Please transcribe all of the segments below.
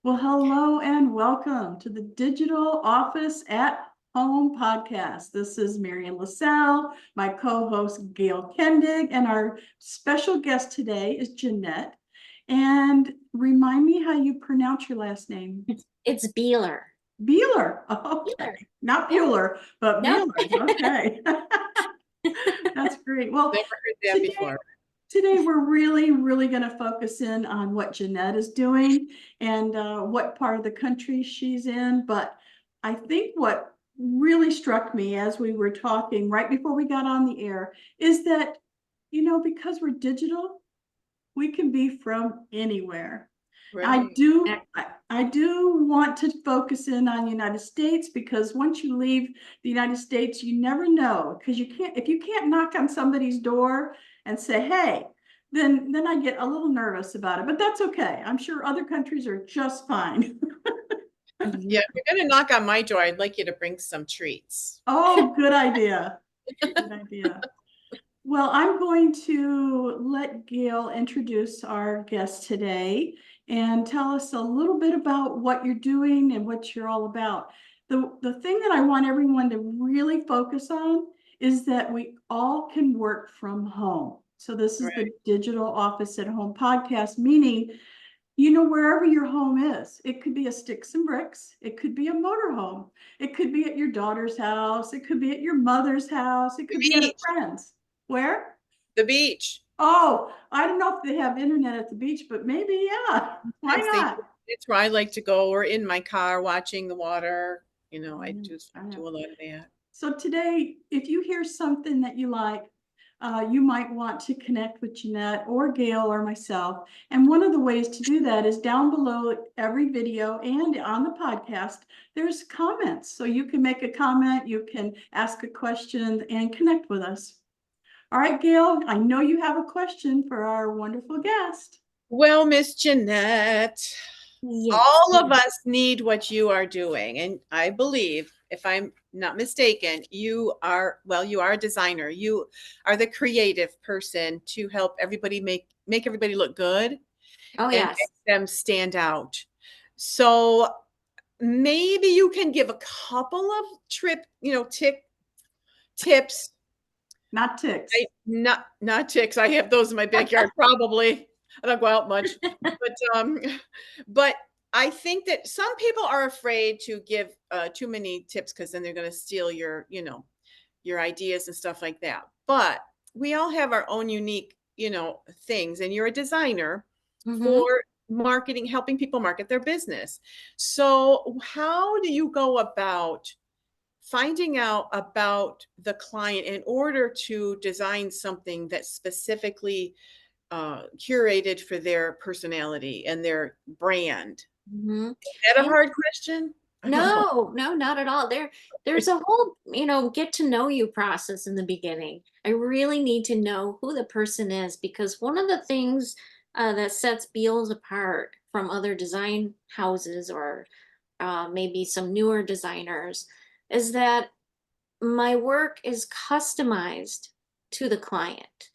Well, hello and welcome to the Digital Office at Home podcast. This is Marian LaSalle, my co-host Gail Kendig, and our special guest today is Janette. And remind me how you pronounce your last name. It's Biehler. Biehler. Okay. Biehler. Not Yeah. Bueller, but Nope. Biehler. Okay. That's great. Well, Never heard that today, before. today we're really going to focus in on what Janette is doing and what part of the country she's in. But I think what really struck me as we were talking right before we got on the air is that, because we're digital, we can be from anywhere. I Right. do I do want to focus in on the United States because once you leave the United States, you never know because if you can't knock on somebody's door and say, hey, then I get a little nervous about it. But that's okay. I'm sure other countries are just fine. Yeah, if you're gonna knock on my door, I'd like you to bring some treats. Oh, good idea. Good idea. Well, I'm going to let Gail introduce our guest today and tell us a little bit about what you're doing and what you're all about. The thing that I want everyone to really focus on is that we all can work from home. So this is the Right. Digital Office at Home podcast, meaning, wherever your home is, it could be a sticks and bricks, it could be a motorhome, it could be at your daughter's house, it could be at your mother's house, it The could be at a beach. friend's. Where? The beach. Oh, I don't know if they have internet at the beach, but maybe, yeah. Why Sometimes they not? It's where I like to go, or in my car watching the water. I I do know. a lot of that. So today, if you hear something that you like, you might want to connect with Janette or Gail or myself. And one of the ways to do that is down below every video and on the podcast, there's comments. So you can make a comment, you can ask a question and connect with us. All right, Gail, I know you have a question for our wonderful guest. Well, Miss Janette, Yes. all of us need what you are doing. And I believe, if I'm not mistaken, you are a designer. You are the creative person to help everybody make everybody look good Oh, and yes. make them stand out. So maybe you can give a couple of tips. Not ticks. Not ticks. I have those in my backyard probably. I don't go out much. But I think that some people are afraid to give too many tips because then they're going to steal your ideas and stuff like that. But we all have our own unique, things, and you're a designer Mm-hmm. for marketing, helping people market their business. So, how do you go about finding out about the client in order to design something that's specifically curated for their personality and their brand? Mm-hmm. Is that a Yeah. hard question? I don't know. No, not at all. There's a whole, get to know you process in the beginning. I really need to know who the person is because one of the things that sets Beals apart from other design houses or maybe some newer designers is that my work is customized to the client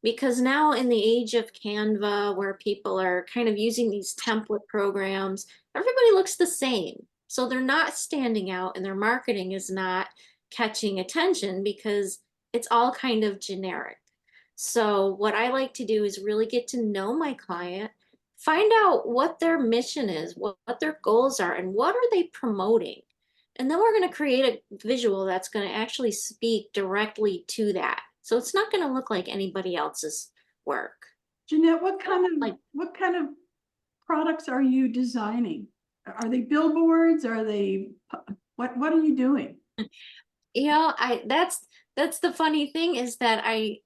because now in the age of Canva where people are kind of using these template programs, everybody looks the same. So they're not standing out and their marketing is not catching attention because it's all kind of generic. So what I like to do is really get to know my client, find out what their mission is, what their goals are, and what are they promoting. And then we're going to create a visual that's going to actually speak directly to that. So it's not going to look like anybody else's work. Janette, Like, what kind of products are you designing? Are they billboards? Are they what are you doing? that's the funny thing is that I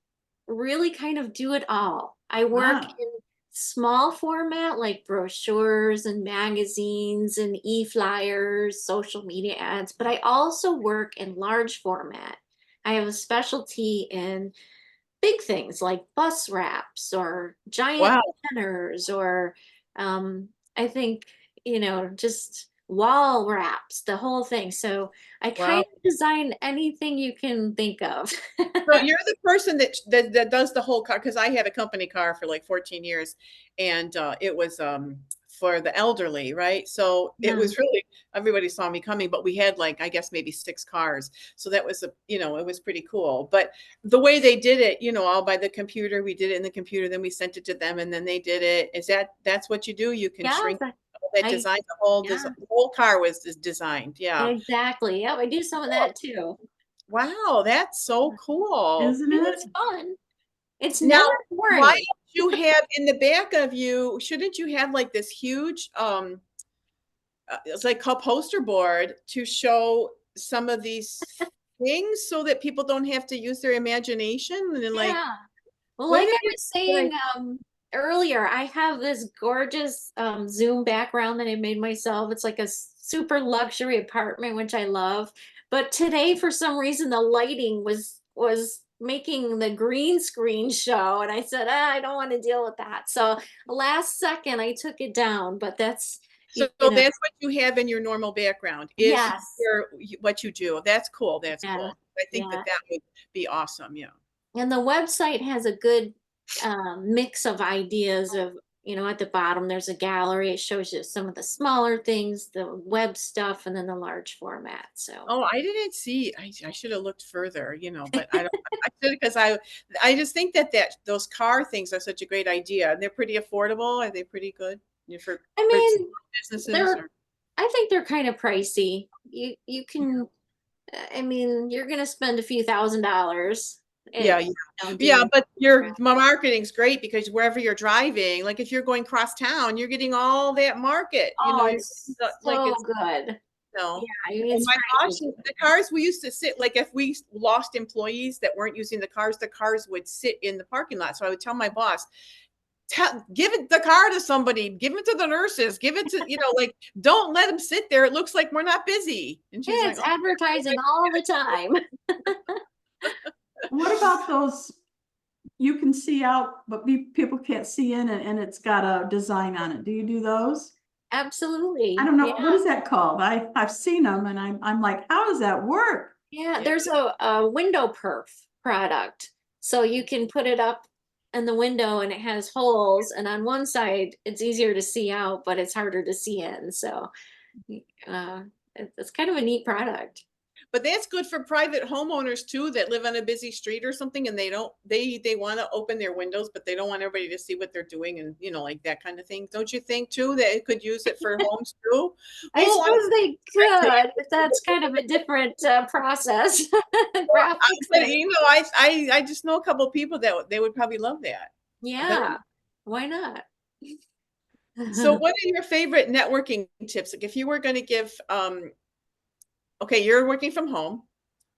really kind of do it all. I work Ah, in small format like brochures and magazines and e-flyers, social media ads, but I also work in large format. I have a specialty in big things like bus wraps or giant Wow. banners or I think, just wall wraps, the whole thing. So I kind Wow. of design anything you can think of. So you're the person that does the whole car, because I had a company car for like 14 years, and it was for the elderly, right? So it Yeah. was really, everybody saw me coming, but we had like, I guess maybe 6 cars. So that was it was pretty cool. But the way they did it, all by the computer, we did it in the computer, then we sent it to them and then they did it. That's what you do? You can Yeah, shrink that I, design, yeah, the whole car was designed. Yeah. exactly. Yeah, I do some of that too. Wow, that's so cool. Isn't And it? it's fun. It's Now, never why boring. don't you have in the back of you, shouldn't you have like this huge, it's like a poster board to show some of these things so that people don't have to use their imagination and then like, Yeah. Well, like wouldn't I it be was saying earlier, I have this gorgeous Zoom background that I made myself. It's like a super luxury apartment, which I love. But today, for some reason, the lighting was making the green screen show, and I said, I don't want to deal with that. So last second, I took it down. But that's so you know, that's what you have in your normal background is yes, what you do. That's cool. That's yeah, cool. I think yeah. that would be awesome. Yeah. And the website has a good mix of ideas of, at the bottom, there's a gallery. It shows you some of the smaller things, the web stuff, and then the large format. So, Oh, I didn't see. I should have looked further, but I don't. I should because I just think that those car things are such a great idea. They're pretty affordable. Are they pretty good? For I for mean, businesses they're, or I think they're kind of pricey. You can, I mean, you're going to spend a few $1,000s. yeah, And, yeah. doing, But your marketing's great because wherever you're driving, like if you're going cross town, you're getting all that market. oh, You're it's like so it's good. no. Yeah, I mean, And it's my gosh, pricey. the cars we used to sit like if we lost employees that weren't using the cars would sit in the parking lot. So I would tell my boss, give it the car to somebody, give it to the nurses, give it to like don't let them sit there. It looks like we're not busy. And she's Yeah, like, it's oh, advertising all the time. What about those you can see out, but people can't see in it and it's got a design on it? Do you do those? I Absolutely. don't know. Yeah. What is that called? I've seen them and I'm like, how does that work? Yeah. yeah. There's a window perf product. So you can put it up in the window and it has holes. And on one side, it's easier to see out, but it's harder to see in. So it's kind of a neat product. But that's good for private homeowners too that live on a busy street or something and they don't they want to open their windows, but they don't want everybody to see what they're doing and like that kind of thing. Don't you think too that it could use it for homes too? I Well, suppose they could, but that's kind of a different process. but Graphics. I just know a couple of people that they would probably love that. But Yeah. Why not? so what are your favorite networking tips? Like if you were going to give okay, you're working from home.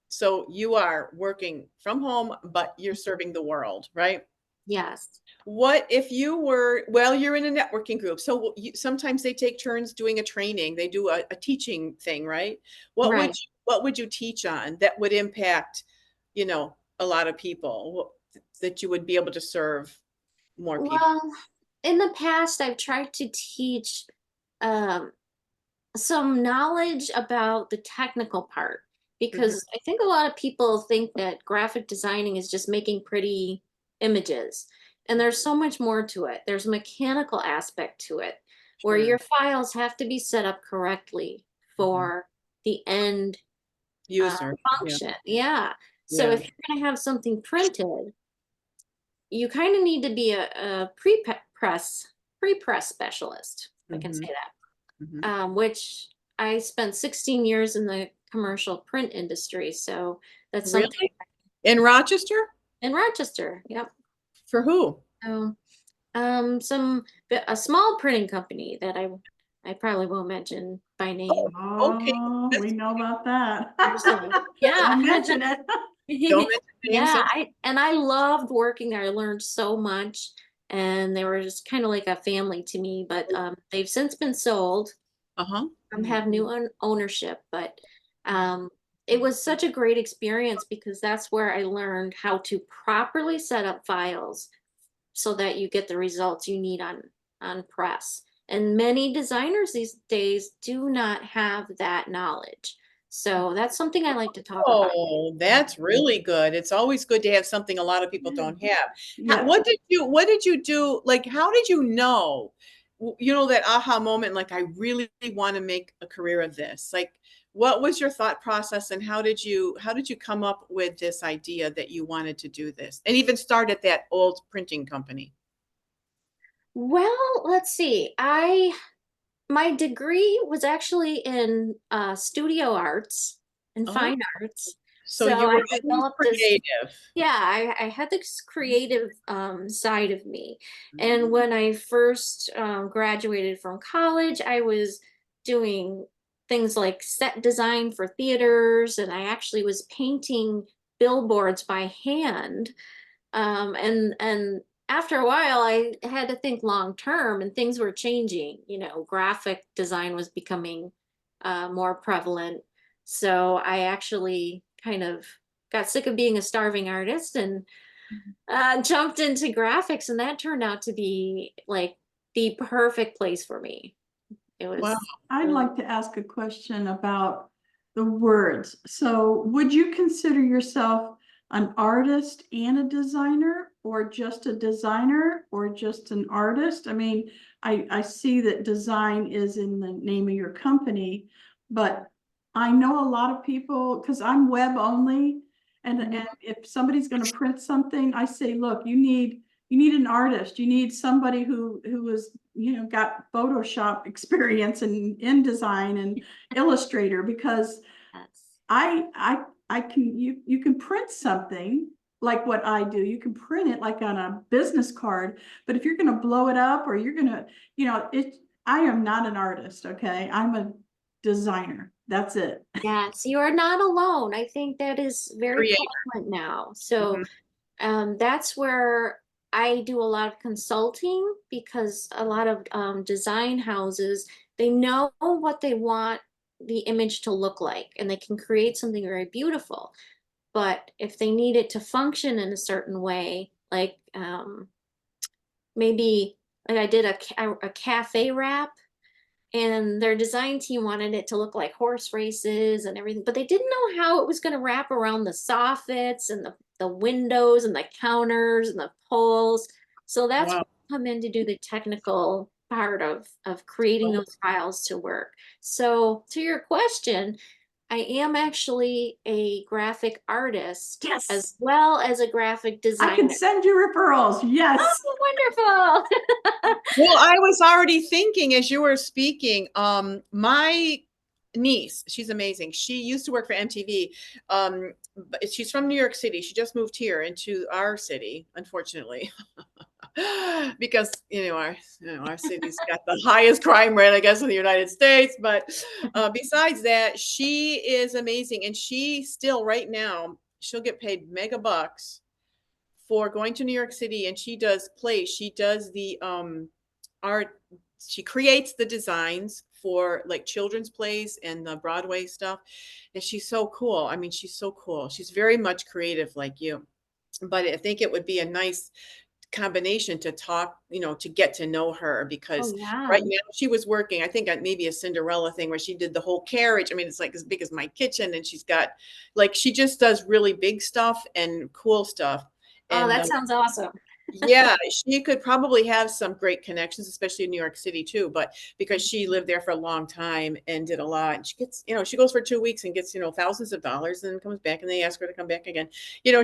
So you are working from home, but you're serving the world, right? Yes. What if you were, well, you're in a networking group. So sometimes they take turns doing a training. They do a teaching thing, right? Right. What would you teach on that would impact, a lot of people that you would be able to serve more people? Well, in the past, I've tried to teach um, some knowledge about the technical part Mhm. because I think a lot of people think that graphic designing is just making pretty images. And there's so much more to it. There's a mechanical aspect to it where Sure. your files have to be set up correctly Mhm. for the end User. Yeah. function. Yeah. So Yeah. if you're going to have something printed, you kind of need to be a pre-press specialist, if I can say Mhm. that, Mhm. which I spent 16 years in the commercial print industry. So that's something Really? In Rochester? in Rochester. Yep. For who? So, a small printing company that I probably won't mention by name. Oh, okay. Oh, we know about that. So, yeah. Don't mention it. Don't mention names. Yeah, I loved working there. I learned so much, and they were just kind of like a family to me. But they've since been sold. Uh-huh. Have new ownership, but um, it was such a great experience because that's where I learned how to properly set up files so that you get the results you need on press. And many designers these days do not have that knowledge. So that's something I like to talk about. Oh, that's really good. It's always good to have something a lot of people don't have. Yeah. What did you do? Like, how did you know you know, that aha moment, like, I really want to make a career of this? Like, what was your thought process, and how did you come up with this idea that you wanted to do this and even start at that old printing company? Well, let's see. My degree was actually in studio arts and Oh, fine arts. so So you I were always developed this, creative. yeah, I had this creative side of me. Mhm. And when I first graduated from college, I was doing things like set design for theaters, and I actually was painting billboards by hand. And after a while, I had to think long term, and things were changing. You know, graphic design was becoming more prevalent. So I actually kind of got sick of being a starving artist and jumped into graphics, and that turned out to be like the perfect place for me. It Wow. was I'd really, like to ask a question about the words. So would you consider yourself an artist and a designer, or just a designer, or just an artist? I mean, I see that design is in the name of your company, but I know a lot of people, because I'm web only, Mhm. and if somebody's going to print something, I say, look, you need an artist. You need somebody who is, got Photoshop experience and InDesign and Illustrator, because yes. I can, you can print something like what I do. You can print it like on a business card, but if you're going to blow it up, or you're going to, I am not an artist. Okay. I'm a designer. That's it. Yes, you are not alone. I think that is very Creative. prevalent now. So Mhm. that's where I do a lot of consulting, because a lot of design houses, they know what they want the image to look like, and they can create something very beautiful. But if they need it to function in a certain way, like maybe like I did a cafe wrap, and their design team wanted it to look like horse races and everything, but they didn't know how it was going to wrap around the soffits and the windows and the counters and the poles. So that's Wow. where I come in to do the technical part of creating those files to work. So to your question, I am actually a graphic artist Yes. as well as a graphic I can designer. send you referrals. Yes. Oh, wonderful. Well, I was already thinking as you were speaking, my niece, she's amazing. She used to work for MTV. But she's from New York City. She just moved here into our city, unfortunately, because our city's got the highest crime rate, I guess, in the United States. But besides that, she is amazing, and she still right now she'll get paid mega bucks for going to New York City, and she does plays. She does the art. She creates the designs for like children's plays and the Broadway stuff. And she's so cool. I mean, she's so cool. She's very much creative like you. But I think it would be a nice combination to talk, to get to know her, Oh, because yeah. right now she was working, I think, on maybe a Cinderella thing where she did the whole carriage. I mean, it's like as big as my kitchen, and she's got like she just does really big stuff and cool stuff. Oh, And that sounds awesome. yeah, she could probably have some great connections, especially in New York City too. But because she lived there for a long time and did a lot, and she gets, she goes for 2 weeks and gets, thousands of dollars, and then comes back, and they ask her to come back again.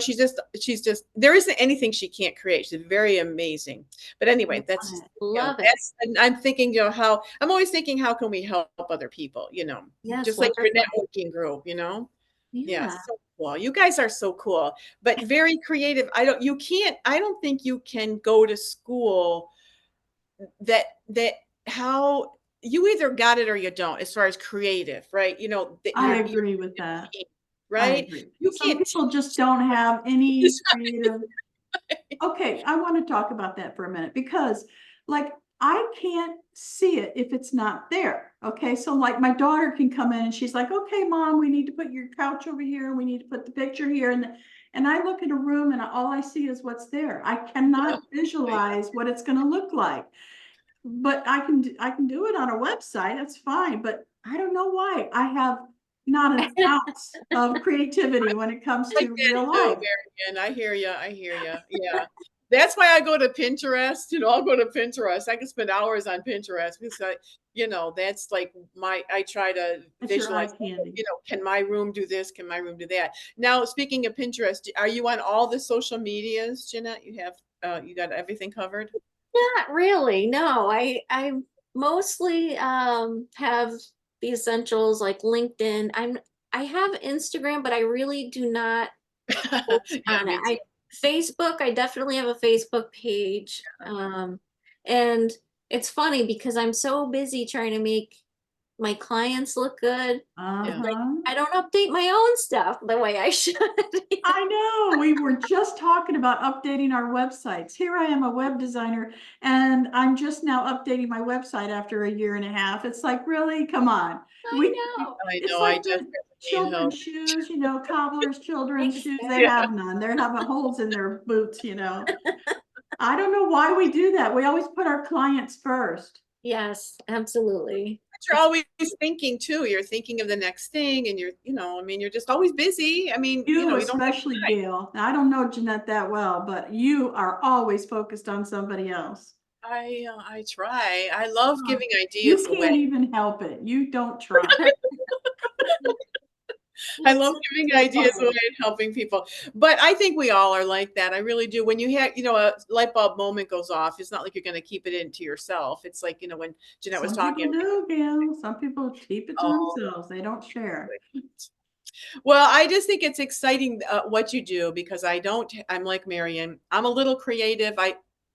She's just, there isn't anything she can't create. She's very amazing. But anyway, that's, Love it. and I'm thinking, I'm always thinking, how can we help other people, Yes, just like your wonderful. networking group. Yeah, Yeah. so cool. You guys are so cool, but very creative. I don't think you can go to school that how you either got it or you don't, as far as creative, right? That I you're agree with that. I right. agree. You Some can't people just teach don't have any creative. it. Okay, I want to talk about that for a minute, because like I can't see it if it's not there. Okay, so like my daughter can come in and she's like, okay, mom, we need to put your couch over here. We need to put the picture here. And I look at a room and all I see is what's there. I cannot visualize what it's going to look like. But I can do it on a website. That's fine. But I don't know why I have not an ounce of creativity when it comes I to get it real though, life. Marian. I hear you. I hear you. Yeah. That's why I go to Pinterest. I'll go to Pinterest. I can spend hours on Pinterest because that's like I try to It's your eye visualize, candy. can my room do this? Can my room do that? Now, speaking of Pinterest, are you on all the social medias, Janette? You got everything covered? Not really. No, I mostly have the essentials like LinkedIn. I have Instagram, but I really do not post Yeah, on it. me too. Facebook, I definitely have a Facebook page. And it's funny because I'm so busy trying to make my clients look good. It's like Uh-huh. I don't update my own stuff the way I should. I know. We were just talking about updating our websites. Here I am, a web designer, and I'm just now updating my website after a year and a half. It's like, really? Come on. I We, know. I it's know. I like the desperately need help. children's shoes, cobbler's children's shoes. They Exactly. Yeah. have none. They're having holes in their boots. I don't know why we do that. We always put our clients first. Yes, absolutely. But you're always thinking too. You're thinking of the next thing, and you're just always busy. You You don't have especially, Gail. Now, I don't know Janette that well, but you are always focused on somebody else. I try. I love Oh, giving you ideas away. can't even help it. You don't try. I love That's giving so ideas away funny. and helping people. But I think we all are like that. I really do. When you have, a light bulb moment goes off, it's not like you're going to keep it into yourself. It's like, when Jeanette was Some talking, people do, Gail. Some people keep it to oh, themselves. They don't share. well, I just think it's exciting what you do because I'm like Marian. I'm a little creative.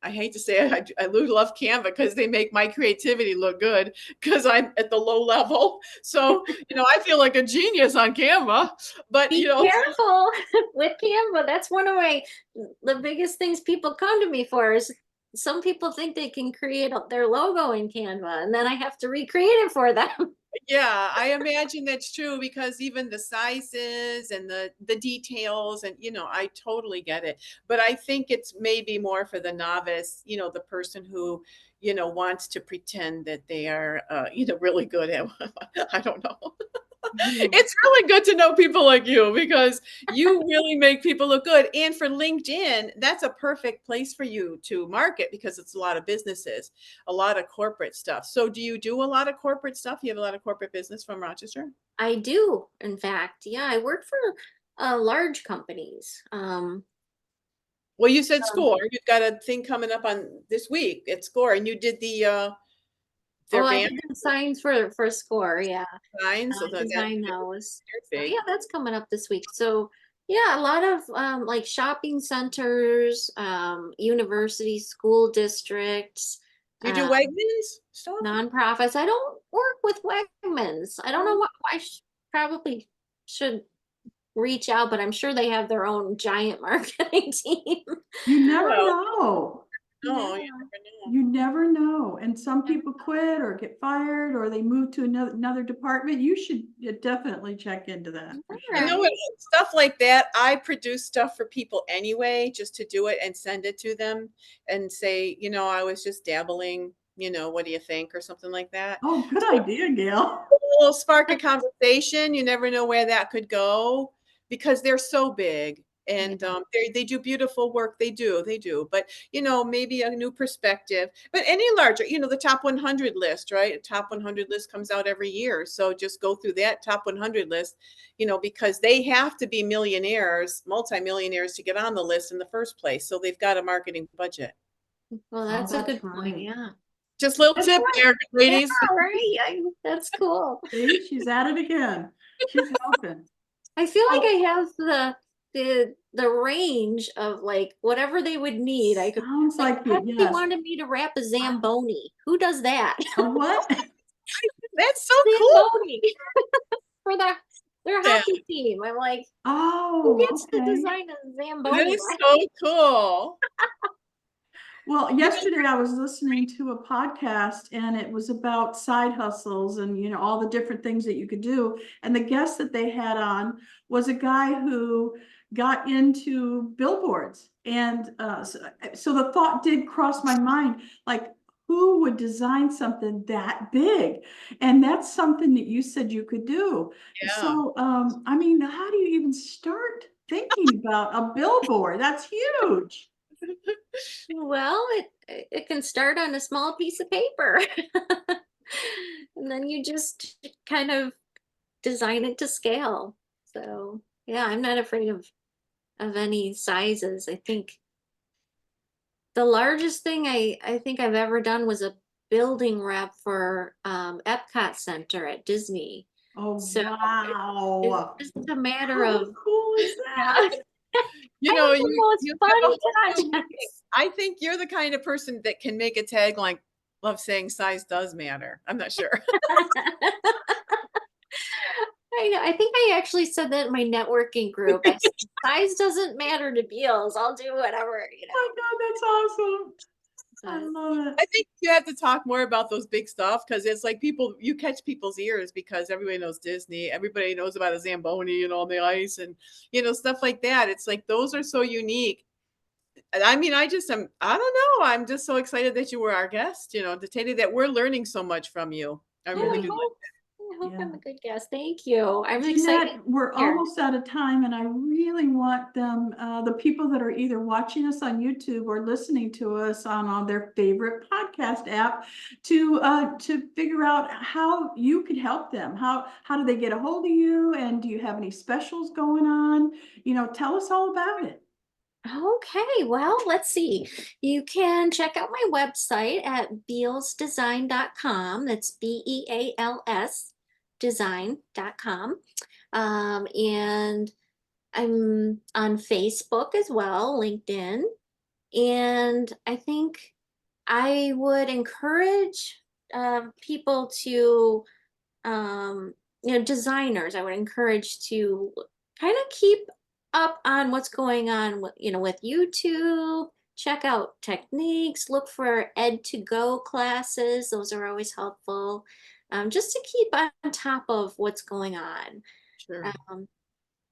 I hate to say it, I do love Canva because they make my creativity look good because I'm at the low level. So, I feel like a genius on Canva, but, Be careful with Canva. That's one of the biggest things people come to me for is some people think they can create their logo in Canva and then I have to recreate it for them. yeah, I imagine that's true because even the sizes and the details and I totally get it. But I think it's maybe more for the novice, the person who, wants to pretend that they are really good at I don't know. You, It's really good to know people like you because you really make people look good. And for LinkedIn, that's a perfect place for you to market because it's a lot of businesses, a lot of corporate stuff. So do you do a lot of corporate stuff? You have a lot of corporate business from Rochester? I do, in fact. Yeah, I work for large companies. Well, you said SCORE. You've got a thing coming up on this week at SCORE, and you did Oh, their I banner did the signs for SCORE. Yeah, signs. So that's design those. So big. yeah, that's coming up this week. So yeah, a lot of like shopping centers, university, school districts, You do uh, Wegmans stuff? nonprofits. I don't work with Wegmans. I don't know what I probably should reach out, but I'm sure they have their own giant marketing team. you never Well, know. no, Yeah. you never know. You never know. And some people quit or get fired or they move to another department. You should definitely check into that for You sure. know what? Stuff like that. I produce stuff for people anyway, just to do it and send it to them and say, I was just dabbling. What do you think, or something like that. Oh, good So idea, Gail. will spark a conversation. You never know where that could go because they're so big and Yeah. they do beautiful work. They do. But maybe a new perspective. But any larger, the top 100 list, right? A top 100 list comes out every year. So just go through that top 100 list, because they have to be millionaires, multimillionaires to get on the list in the first place. So they've got a marketing budget. Well, Oh, that's a that's good point. right. Yeah. Just little That's tip right. there, Yeah, ladies. right. That's cool. See, she's at it again. She's helping. I feel like Oh, I have the range of like whatever they would need. I could sounds like like what it. if they Yes. wanted me to wrap a Zamboni? Who does that? A what? That's so cool. Zamboni for their Yeah. hockey team. I'm like, who Oh, gets to okay. design a That Zamboni? is so cool. Well, You know, yesterday I was listening to a podcast and it was about side hustles and all the different things that you could do. And the guest that they had on was a guy who got into billboards. And so the thought did cross my mind, like, who would design something that big? And that's something that you said you could do. yeah. So, I mean, how do you even start thinking about a billboard? That's huge. Well, it can start on a small piece of paper. And then you just kind of design it to scale. So, yeah, I'm not afraid of any sizes. I think the largest thing I think I've ever done was a building wrap for Epcot Center at Disney. Oh, So it's wow. just a matter How of, cool is yeah, that? You I know, have the most you have a fun whole new meaning. projects. I think you're the kind of person that can make a tagline, love saying size does matter. I'm not sure. I know. I think I actually said that in my networking group. I said, size doesn't matter to Beals. I'll do whatever, Oh my God, that's awesome. I But love it. I think you have to talk more about those big stuff because it's like you catch people's ears because everybody knows Disney, everybody knows about a Zamboni and on the ice and, stuff like that. It's like those are so unique. And I mean, I don't know. I'm just so excited that you were our guest, to tell you that we're learning so much from you. I yeah, really do. I hope Yeah. I'm a good guest. Thank you. I'm excited Jeanette, we're to hear. almost out of time, and I really want them, the people that are either watching us on YouTube or listening to us on their favorite podcast app, to figure out how you could help them. How do they get a hold of you? And do you have any specials going on? Tell us all about it. Okay, well, let's see. You can check out my website at bealsdesign.com. That's BEALS design.com. And I'm on Facebook as well, LinkedIn. And I think I would encourage people to, designers, I would encourage to kind of keep up on what's going on with YouTube, check out techniques, look for Ed2Go classes. Those are always helpful. Just to keep on top of what's going on. Sure. Um,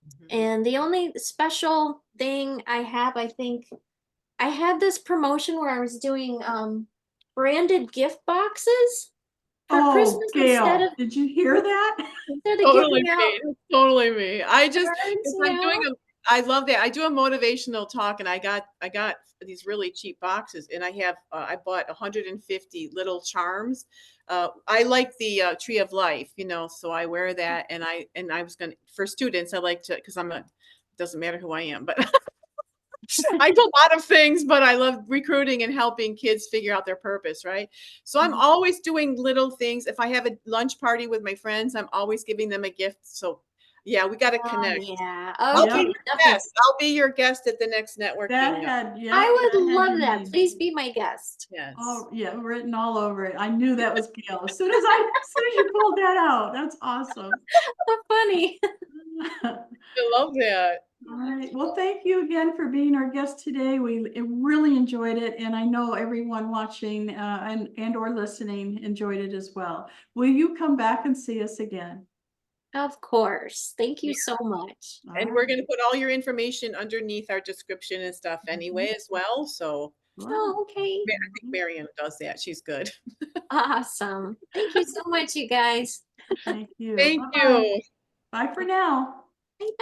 Mhm. and the only special thing I have, I think, I had this promotion where I was doing branded gift boxes for Oh, Christmas Gail, did you hear that? instead of Totally giving out me. It's totally me. I just cards, if I'm doing I love that. I do a motivational talk and I got these really cheap boxes and I bought 150 little charms. I like the tree of life, so I wear that and I was going to for students I like to cuz doesn't matter who I am, but I do a lot of things, but I love recruiting and helping kids figure out their purpose, right? So I'm always doing little things. If I have a lunch party with my friends, I'm always giving them a gift. So yeah, we got to Oh, connect. yeah. I'll be Okay, your definitely. guest. I'll be your guest at the next networking. I would That had love your that. name. Please be my guest. Yes. Oh, yeah, written all over it. I knew that was Gail. As soon as you pulled that out, that's awesome. So funny. I love that. All right. Well, thank you again for being our guest today. We really enjoyed it, and I know everyone watching and or listening enjoyed it as well. Will you come back and see us again? Of course. Thank you Yeah. so much. All And right. we're going to put all your information underneath our description and stuff anyway as well. So Oh, okay. I think Marian does that. She's good. Awesome. Thank you so much, you guys. Thank you. Thank Bye-bye. you. Bye for now. Bye bye.